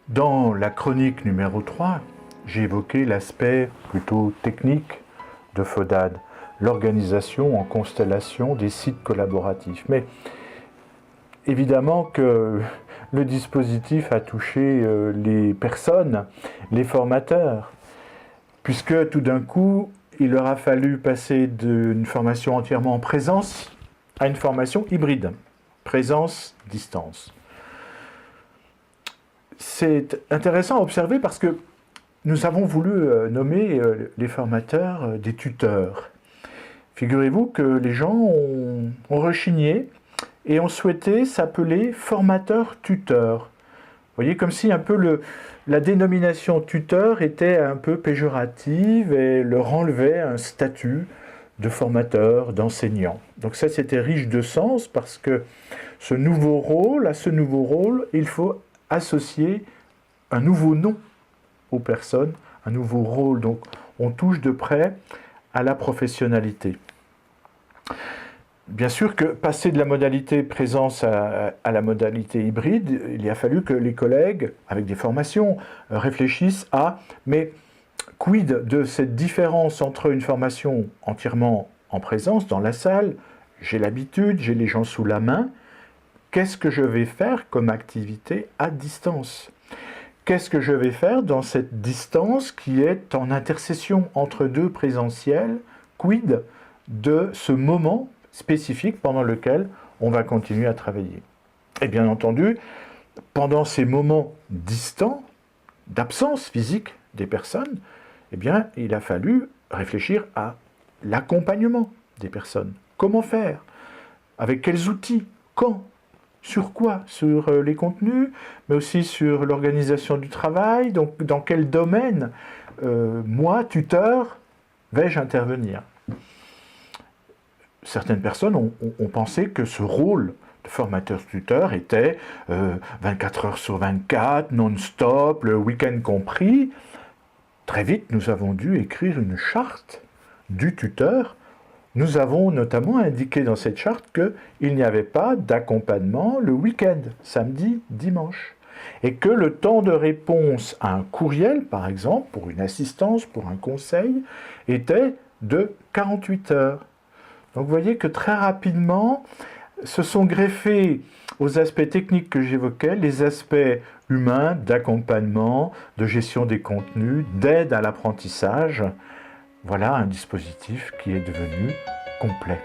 Dans la chronique numéro 3, j'ai évoqué l'aspect plutôt technique de FODAD, l'organisation en constellation des sites collaboratifs. Mais évidemment que le dispositif a touché les personnes, les formateurs, puisque tout d'un coup, il leur a fallu passer d'une formation entièrement en présence à une formation hybride, présence-distance. C'est intéressant à observer parce que nous avons voulu nommer les formateurs des tuteurs. Figurez-vous que les gens ont rechigné et ont souhaité s'appeler formateurs-tuteurs. Vous voyez, comme si un peu la dénomination tuteur était un peu péjorative et leur enlevait un statut de formateur, d'enseignant. Donc ça, c'était riche de sens parce que à ce nouveau rôle, il faut associer un nouveau nom aux personnes, un nouveau rôle. Donc on touche de près à la professionnalité. Bien sûr que passer de la modalité présence à la modalité hybride, il a fallu que les collègues, avec des formations, réfléchissent à mais quid de cette différence entre une formation entièrement en présence dans la salle, j'ai l'habitude, j'ai les gens sous la main, qu'est-ce que je vais faire comme activité à distance ? Qu'est-ce que je vais faire dans cette distance qui est en intercession entre deux présentiels? Quid de ce moment spécifique pendant lequel on va continuer à travailler? Et bien entendu, pendant ces moments distants, d'absence physique des personnes, eh bien, il a fallu réfléchir à l'accompagnement des personnes. Comment faire? Avec quels outils? Quand? Sur quoi? Sur les contenus, mais aussi sur l'organisation du travail. Donc, dans quel domaine, moi, tuteur, vais-je intervenir? Certaines personnes ont pensé que ce rôle de formateur-tuteur était 24 heures sur 24, non-stop, le week-end compris. Très vite, nous avons dû écrire une charte du tuteur. Nous avons notamment indiqué dans cette charte qu'il n'y avait pas d'accompagnement le week-end, samedi, dimanche. Et que le temps de réponse à un courriel, par exemple, pour une assistance, pour un conseil, était de 48 heures. Donc vous voyez que très rapidement, se sont greffés aux aspects techniques que j'évoquais, les aspects humains, d'accompagnement, de gestion des contenus, d'aide à l'apprentissage. Voilà un dispositif qui est devenu complet.